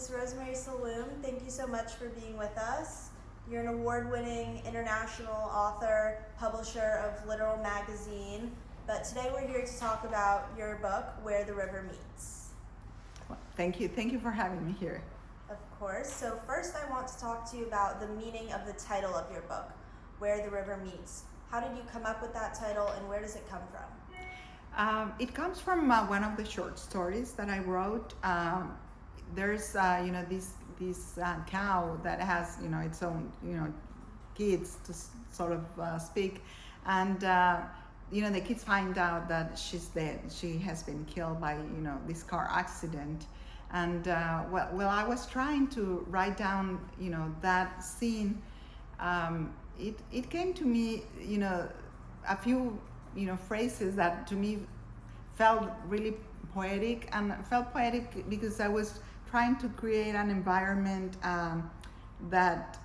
Miss Mary Salum. Thank you so much for being with us. You're an award-winning international author, publisher of Literal Magazine, but today we're here to talk about your book, Where the River Meets. Thank you for having me here. Of course. So first I want to talk to you about the meaning of the title of your book, Where the River Meets. How did you come up with that title and where does it come from? It comes from one of the short stories that I wrote. There's this cow that has its own kids to sort of speak, and the kids find out that she's dead. She has been killed by this car accident, and well, I was trying to write down that scene. It came to me a few phrases that to me felt really poetic, and felt poetic because I was trying to create an environment that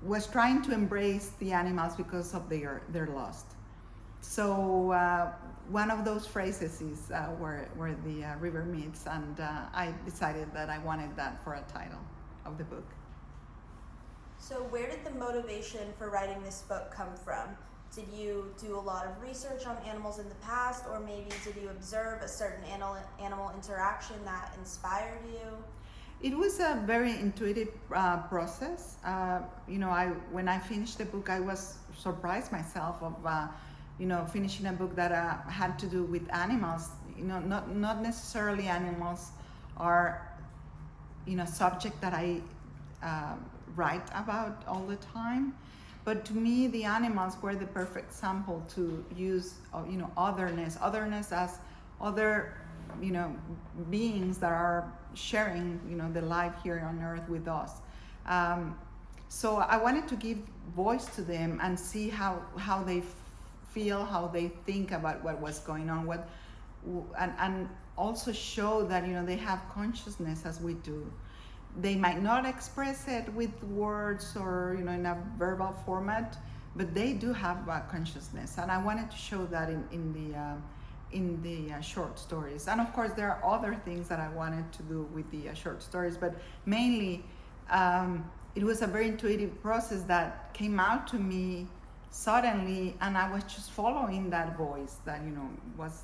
was trying to embrace the animals because of their loss. So one of those phrases is where the river meets, and I decided that I wanted that for a title of the book. So where did the motivation for writing this book come from? Did you do a lot of research on animals in the past, or maybe did you observe a certain animal interaction that inspired you? It was a very intuitive process. When I finished the book, I was surprised myself of finishing a book that had to do with animals. Not necessarily animals are subject that I write about all the time. But to me, the animals were the perfect sample to use, otherness as other, beings that are sharing, the life here on Earth with us. So I wanted to give voice to them and see how they feel, how they think about what was going on, and also show that they have consciousness as we do. They might not express it with words or in a verbal format, but they do have consciousness, and I wanted to show that in the short stories. And of course, there are other things that I wanted to do with the short stories, but mainly it was a very intuitive process that came out to me suddenly, and I was just following that voice that was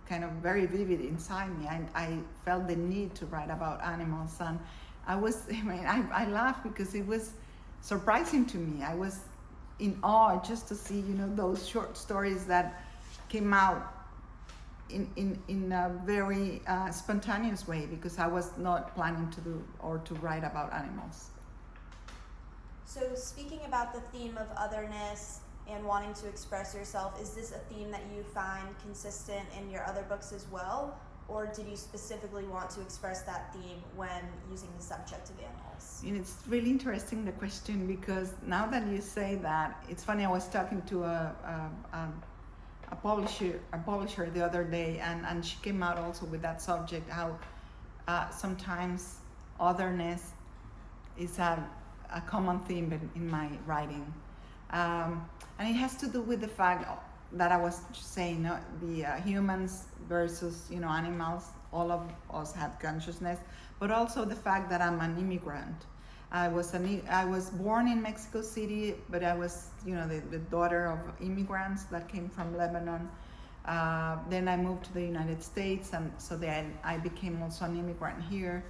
kind of very vivid inside me. I felt the need to write about animals, and I laughed because it was surprising to me. I was in awe just to see those short stories that came out in a very spontaneous way, because I was not planning to do or to write about animals. So speaking about the theme of otherness and wanting to express yourself, is this a theme that you find consistent in your other books as well? Or did you specifically want to express that theme when using the subject of animals? It's really interesting, the question, because now that you say that, it's funny, I was talking to a publisher the other day, and she came out also with that subject, how sometimes otherness is a common theme in my writing. And it has to do with the fact that I was saying, the humans versus animals. All of us have consciousness, but also the fact that I'm an immigrant. I was born in Mexico City, but I was the daughter of immigrants that came from Lebanon. Then I moved to the United States, and so then I became also an immigrant here.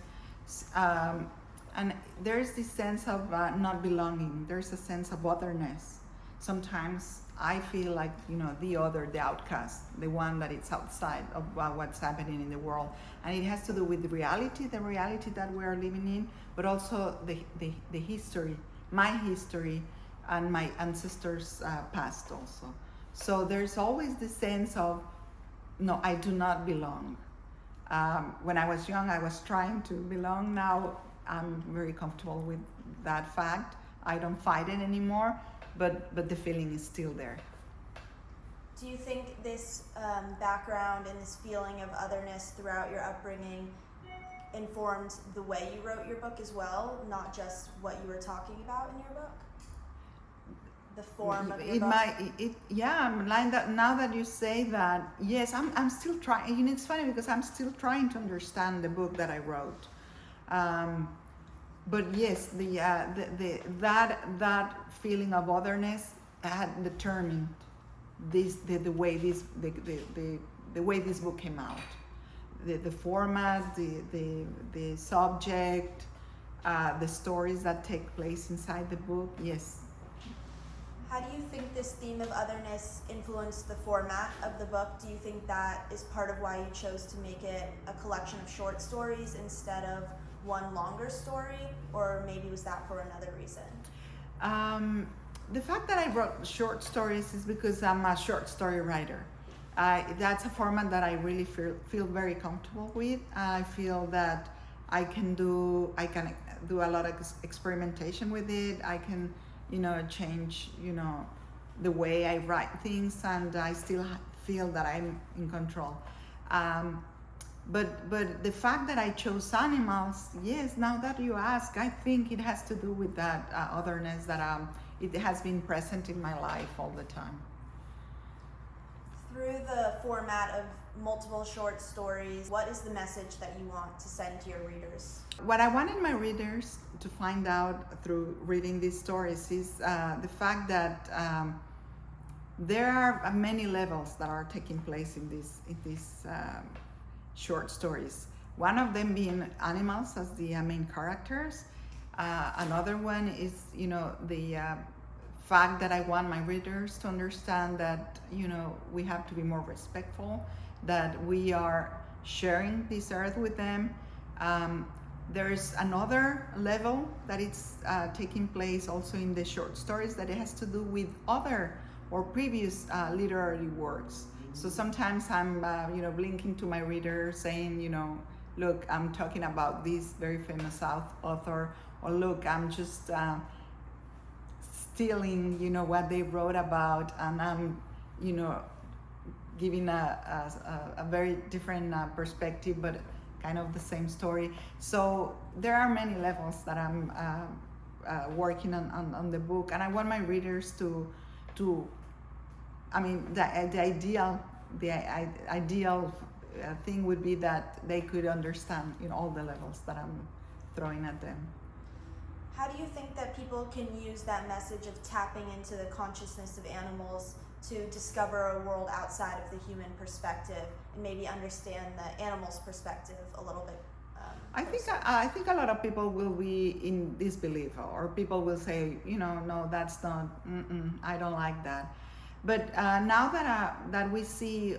And there's this sense of not belonging. There's a sense of otherness. Sometimes I feel like the other, the outcast, the one that is outside of what's happening in the world, and it has to do with the reality that we are living in, but also the history, my history, and my ancestors' past also. So there's always the sense of no, I do not belong. When I was young, I was trying to belong. Now I'm very comfortable with that fact. I don't fight it anymore. But the feeling is still there. Do you think this background and this feeling of otherness throughout your upbringing informed the way you wrote your book as well, not just what you were talking about in your book? The form of your book? Like that, now that you say that, yes, I'm still trying. It's funny because I'm still trying to understand the book that I wrote. But yes, the that feeling of otherness had determined the way the way this book came out, the format, the subject, the stories that take place inside the book. Yes. How do you think this theme of otherness influenced the format of the book? Do you think that is part of why you chose to make it a collection of short stories instead of one longer story, or maybe was that for another reason? The fact that I wrote short stories is because I'm a short story writer. That's a format that I really feel very comfortable with. I feel that I can do a lot of experimentation with it. I can, change, the way I write things, and I still feel that I'm in control. But the fact that I chose animals, yes, now that you ask, I think it has to do with that otherness that it has been present in my life all the time. Through the format of multiple short stories, what is the message that you want to send to your readers? What I wanted my readers to find out through reading these stories is the fact that there are many levels that are taking place in these short stories. One of them being animals as the main characters. Another one is, the fact that I want my readers to understand that, we have to be more respectful, that we are sharing this earth with them. There's another level that it's taking place also in the short stories that it has to do with other or previous literary works. So sometimes I'm, blinking to my reader saying, look, I'm talking about this very famous author, or look, I'm just stealing, what they wrote about, and I'm, giving a very different perspective, but kind of the same story. So there are many levels that I'm working on the book, and I want my readers to the ideal thing would be that they could understand all the levels that I'm throwing at them. How do you think that people can use that message of tapping into the consciousness of animals to discover a world outside of the human perspective and maybe understand the animal's perspective a little bit? I think a lot of people will be in disbelief, or people will say, no, that's not. I don't like that. But now that we see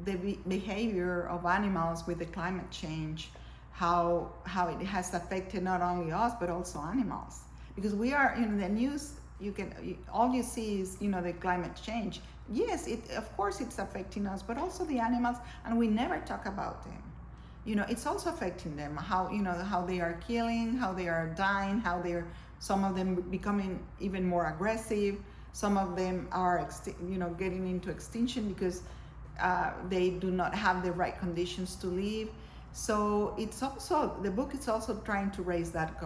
the behavior of animals with the climate change, how it has affected not only us but also animals, because we are in the news. All you see is the climate change. Yes, of course it's affecting us, but also the animals, and we never talk about them. It's also affecting them. How they are killing, how they are dying, some of them becoming even more aggressive. Some of them are getting into extinction because they do not have the right conditions to live. So the book is also trying to raise that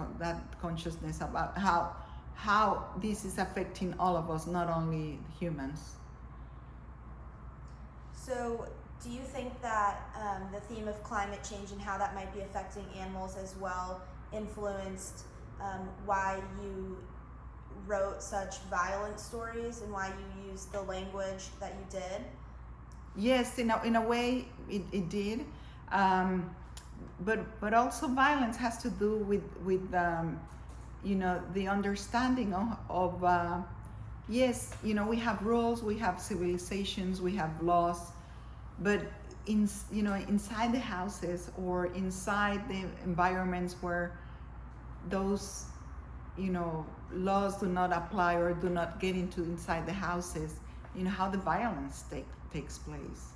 consciousness about how this is affecting all of us, not only humans. So do you think that the theme of climate change and how that might be affecting animals as well influenced why you wrote such violent stories and why you used the language that you did? Yes, in a way it did. But also violence has to do with the understanding of yes, we have rules, we have civilizations, we have laws, but inside the houses or inside the environments where those laws do not apply or do not get inside the houses, how the violence takes place.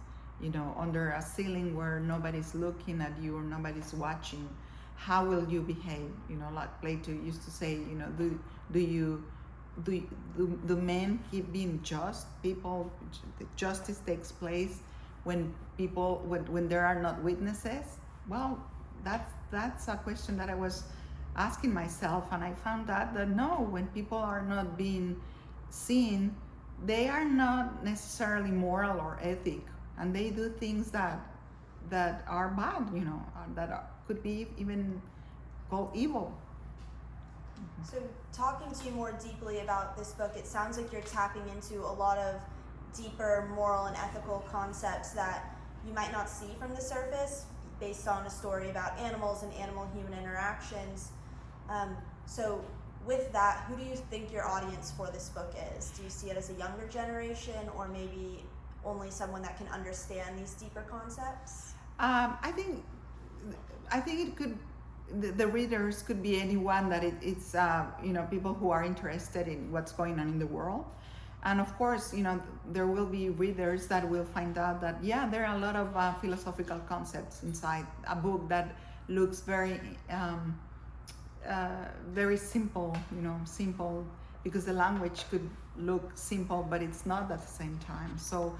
Under a ceiling where nobody's looking at you or nobody's watching, how will you behave? Like Plato used to say, do men keep being just? Justice takes place when there are not witnesses? Well, that's a question that I was asking myself, and I found out that no, when people are not being seen, they are not necessarily moral or ethic, and they do things that are bad, that could be even called evil. So, talking to you more deeply about this book, it sounds like you're tapping into a lot of deeper moral and ethical concepts that you might not see from the surface based on a story about animals and animal-human interactions. So, with that, who do you think your audience for this book is? Do you see it as a younger generation, or maybe only someone that can understand these deeper concepts? I think it could. The readers could be anyone that it's people who are interested in what's going on in the world, and of course there will be readers that will find out that there are a lot of philosophical concepts inside a book that looks very very simple, simple, because the language could look simple, but it's not at the same time. So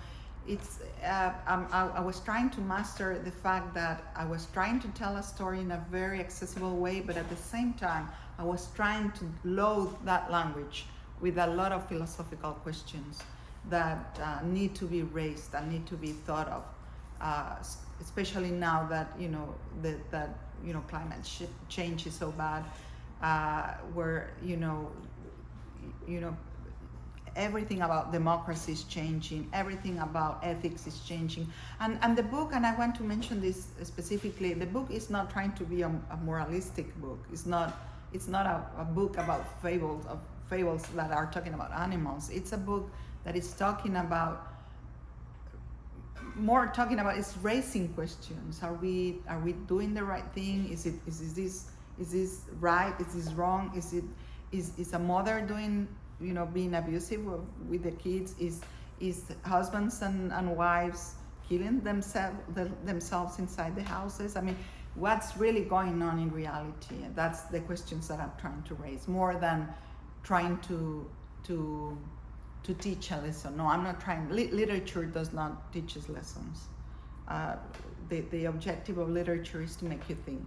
it's I was trying to master the fact that I was trying to tell a story in a very accessible way, but at the same time I was trying to load that language with a lot of philosophical questions that need to be raised and need to be thought of, especially now that climate change is so bad, where everything about democracy is changing, everything about ethics is changing, and the book, and I want to mention this specifically, the book is not trying to be a moralistic book. It's not a book about fables that are talking about animals. It's a book that is talking about is raising questions. Are we doing the right thing? Is this right? Is this wrong? Is a mother doing, being abusive with the kids? Is husbands and wives killing themselves inside the houses? I mean, what's really going on in reality? That's the questions that I'm trying to raise, more than trying to teach a lesson. No, I'm not trying. Literature does not teach us lessons. The objective of literature is to make you think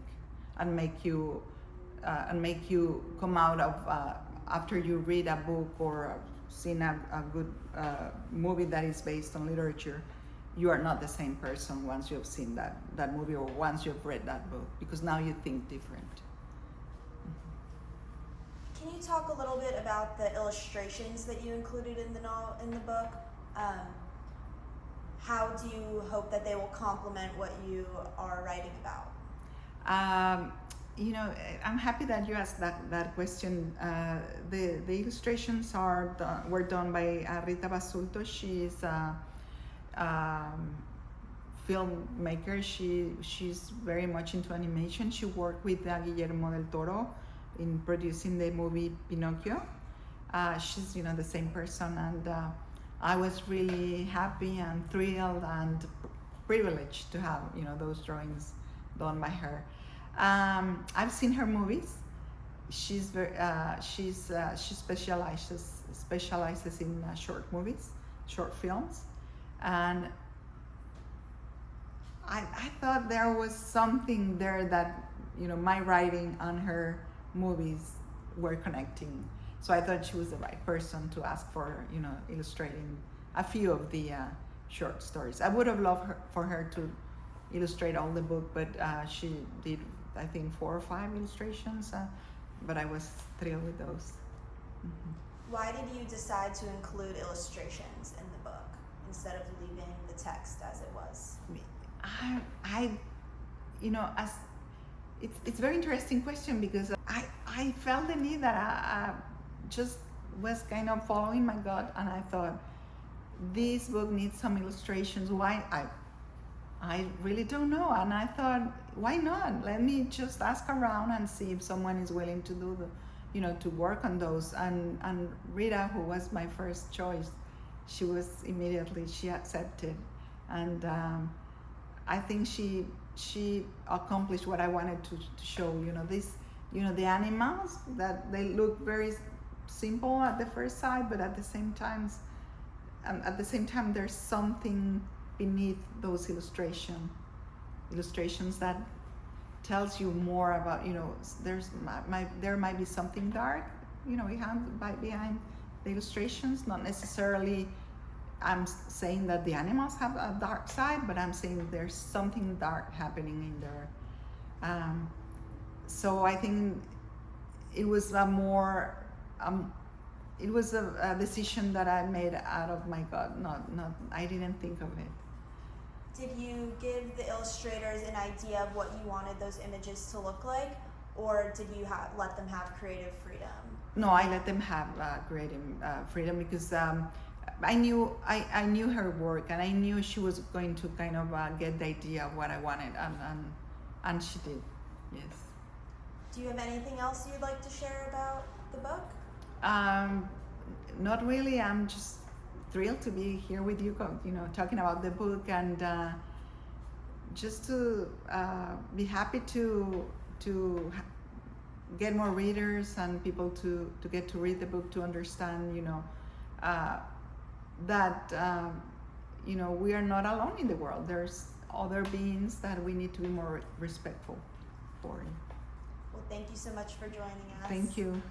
and make you come out of after you read a book or seen a good movie that is based on literature. You are not the same person once you have seen that movie or once you've read that book, because now you think different. Can you talk a little bit about the illustrations that you included in the book? How do you hope that they will complement what you are writing about? I'm happy that you asked that question. The illustrations were done by Rita Basulto. She is a filmmaker. She's very much into animation. She worked with Guillermo del Toro in producing the movie Pinocchio. She's the same person, and I was really happy and thrilled and privileged to have those drawings done by her. I've seen her movies. She specializes in short movies, short films, and I thought there was something there that my writing and her movies were connecting. So I thought she was the right person to ask for illustrating a few of the short stories. I would have loved for her to illustrate all the book, but she did, I think, 4 or 5 illustrations, but I was thrilled with those. Mm-hmm. Why did you decide to include illustrations in the book instead of leaving the text as it was? It's a very interesting question, because I felt the need that I just was kind of following my gut, and I thought this book needs some illustrations. Why? I really don't know, and I thought, why not? Let me just ask around and see if someone is willing to do to work on those. And Rita, who was my first choice, she accepted, and I think she accomplished what I wanted to show. The animals, that they look very simple at the first sight, but at the same time there's something beneath those illustrations that tells you more about, there might be something dark, behind the illustrations. Not necessarily I'm saying that the animals have a dark side, but I'm saying there's something dark happening in there. so I think it was a more it was a decision that I made out of my gut. Not I didn't think of it. Did you give the illustrators an idea of what you wanted those images to look like, or did you let them have creative freedom? No, I let them have creative freedom because I knew her work, and I knew she was going to kind of get the idea of what I wanted, and she did. Yes. Do you have anything else you'd like to share about the book? Not really. I'm just thrilled to be here with you, talking about the book, and just to be happy to get more readers and people to get to read the book, to understand, that we are not alone in the world. There's other beings that we need to be more respectful for. Well, thank you so much for joining us. Thank you.